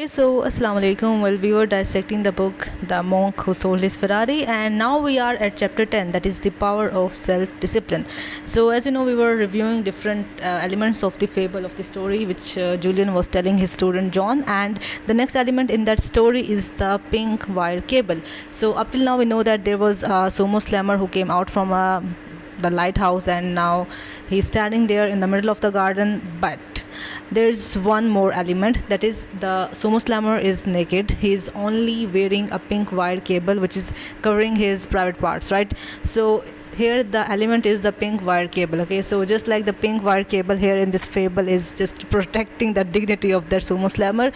So, Assalamu alaikum. Well, we were dissecting the book The Monk Who Sold His Ferrari, and now we are at chapter 10, that is the power of self discipline. So, as you know, we were reviewing different elements of the fable of the story, which Julian was telling his student John, and the next element in that story is the pink wire cable. So, up till now, we know that there was a sumo slammer who came out from the lighthouse, and now he's standing there in the middle of the garden, but there's one more element, that is the sumo slammer is naked. He's only wearing a pink wire cable which is covering his private parts, right? So here the element is the pink wire cable. Okay, so just like the pink wire cable here in this fable is just protecting the dignity of that sumo slammer,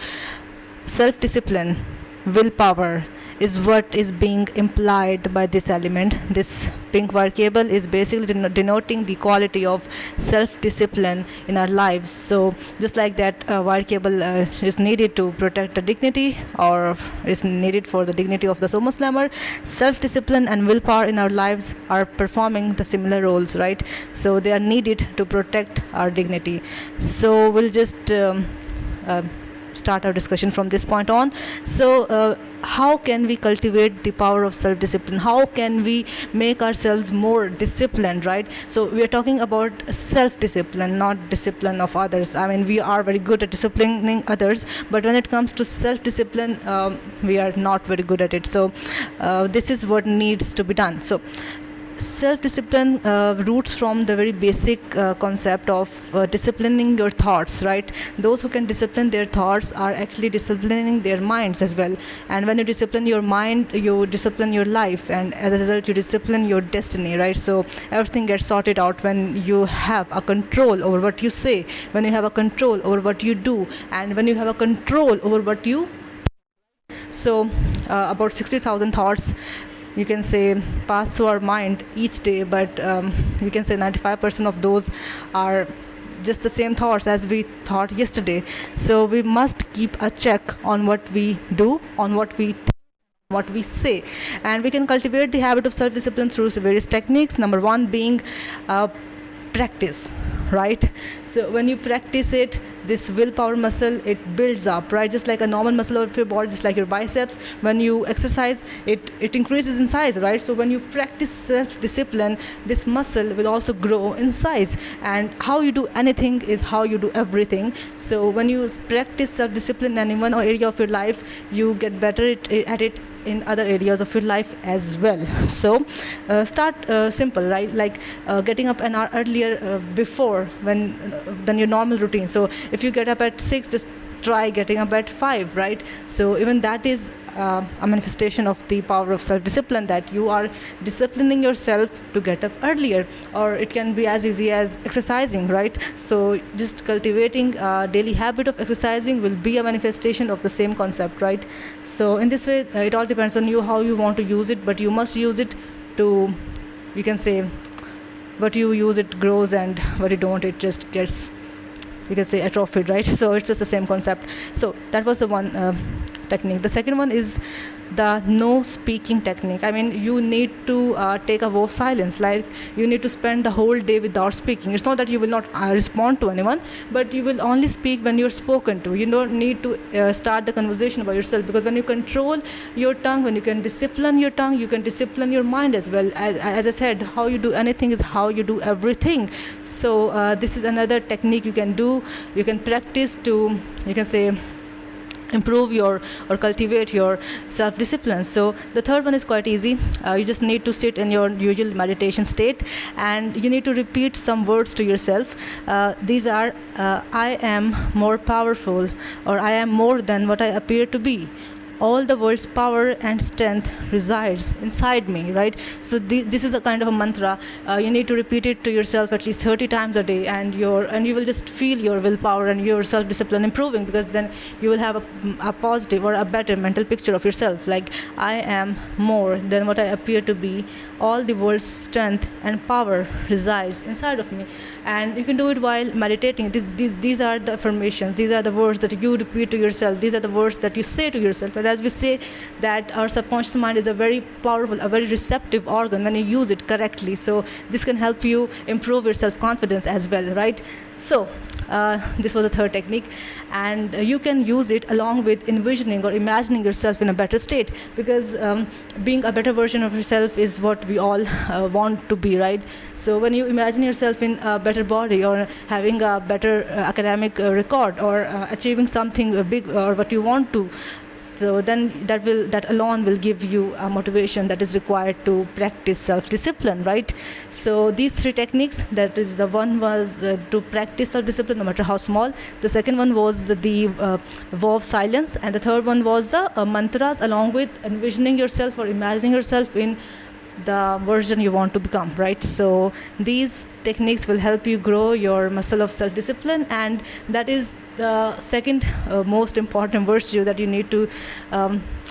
self discipline, willpower is what is being implied by this element. This pink wire cable is basically denoting the quality of self-discipline in our lives. So just like that wire cable is needed to protect the dignity, or is needed for the dignity of the sumo slammer, self-discipline and willpower in our lives are performing the similar roles, right? So they are needed to protect our dignity. So we'll just start our discussion from this point on. So how can we cultivate the power of self-discipline? How can we make ourselves more disciplined, right? So we are talking about self-discipline, not discipline of others. I mean, we are very good at disciplining others, but when it comes to self-discipline, we are not very good at it. So this is what needs to be done. So self-discipline roots from the very basic concept of disciplining your thoughts, right? Those who can discipline their thoughts are actually disciplining their minds as well, and when you discipline your mind, you discipline your life, and as a result you discipline your destiny, right? So everything gets sorted out when you have a control over what you say, when you have a control over what you do, and when you have a control over what you so about 60,000 thoughts, you can say, pass through our mind each day, but you can say 95% of those are just the same thoughts as we thought yesterday. So we must keep a check on what we do, on what we think, what we say, and we can cultivate the habit of self-discipline through various techniques. Number one being practice, right? So when you practice it, this willpower muscle, it builds up, right? Just like a normal muscle of your body, just like your biceps, when you exercise it increases in size, right? So when you practice self-discipline, this muscle will also grow in size, and how you do anything is how you do everything. So when you practice self-discipline in one area of your life, you get better at it in other areas of your life as well. So start simple, right? Like getting up an hour earlier before than your normal routine. So if you get up at 6, just try getting up at 5, right? So even that is a manifestation of the power of self-discipline, that you are disciplining yourself to get up earlier. Or it can be as easy as exercising, right? So just cultivating a daily habit of exercising will be a manifestation of the same concept, right? So in this way, it all depends on you how you want to use it, but you must use it to, you can say, what you use it grows, and what you don't, it just gets, you can say, atrophied, right? So it's just the same concept. So that was the one technique. The second one is the no speaking technique. I mean, you need to take a vow of silence, like you need to spend the whole day without speaking. It's not that you will not respond to anyone, but you will only speak when you're spoken to. You don't need to start the conversation by yourself, because when you control your tongue, when you can discipline your tongue, you can discipline your mind as well. As I said, how you do anything is how you do everything. So this is another technique you can do. You can practice to, you can say, improve your or cultivate your self-discipline. So the third one is quite easy. You just need to sit in your usual meditation state, and you need to repeat some words to yourself. These are I am more powerful, or I am more than what I appear to be. All the world's power and strength resides inside me, right? So this is a kind of a mantra. You need to repeat it to yourself at least 30 times a day, and you will just feel your willpower and your self-discipline improving, because then you will have a positive or a better mental picture of yourself. Like, I am more than what I appear to be. All the world's strength and power resides inside of me. And you can do it while meditating. These are the affirmations. These are the words that you repeat to yourself. These are the words that you say to yourself. But as we say, that our subconscious mind is a very powerful, a very receptive organ when you use it correctly. So this can help you improve your self-confidence as well, right? So This was the third technique, and you can use it along with envisioning or imagining yourself in a better state, because being a better version of yourself is what we all want to be, right? So when you imagine yourself in a better body, or having a better academic record, or achieving something big, or what you want to, so then that alone will give you a motivation that is required to practice self-discipline, right? So these three techniques, that is, the one was to practice self-discipline no matter how small, the second one was the vow of silence, and the third one was the mantras, along with envisioning yourself or imagining yourself in the version you want to become, right? So these techniques will help you grow your muscle of self-discipline, and that is the second most important virtue that you need to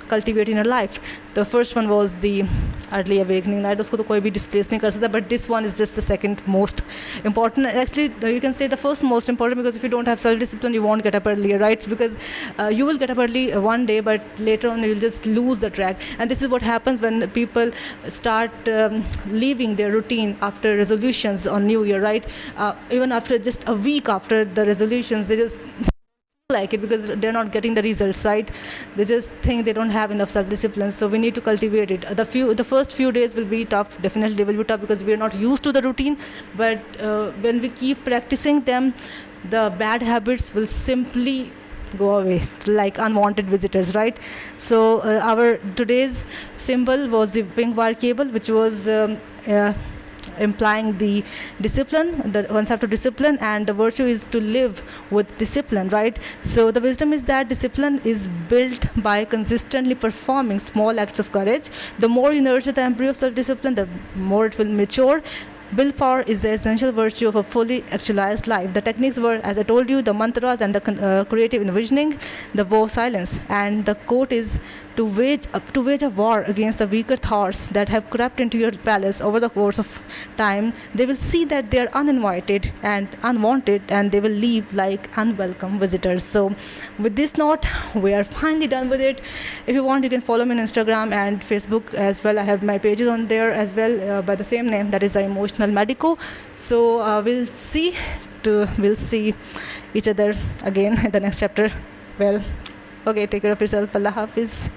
cultivate in your life. The first one was the early awakening, right? उसको तो कोई भी displace नहीं कर सकता, but this one is just the second most important. Actually, you can say the first most important, because if you don't have self-discipline, you won't get up earlier, right? Because you will get up early one day, but later on you will just lose the track. And this is what happens when people start leaving their routine after resolutions on New Year, right? Even after just a week after the resolutions, they just like it because they're not getting the results, right? They just think they don't have enough self-discipline. So we need to cultivate it. The first few days will be tough. Definitely they will be tough because we're not used to the routine, but when we keep practicing them, the bad habits will simply go away like unwanted visitors, right? So our today's symbol was the pink wire cable, which was implying the discipline, the concept of discipline, and the virtue is to live with discipline, right? So the wisdom is that discipline is built by consistently performing small acts of courage. The more you nurture the embryo of self-discipline, the more it will mature. Willpower is the essential virtue of a fully actualized life. The techniques were, as I told you, the mantras and the creative envisioning, the vow of silence, and the quote is to wage a war against the weaker thoughts that have crept into your palace over the course of time. They will see that they are uninvited and unwanted, and they will leave like unwelcome visitors. So with this note, we are finally done with it. If you want, you can follow me on Instagram and Facebook as well. I have my pages on there as well by the same name, that is the Emotional Medico. So we'll see each other again in the next chapter. Well, okay, take care of yourself. Allah Hafiz.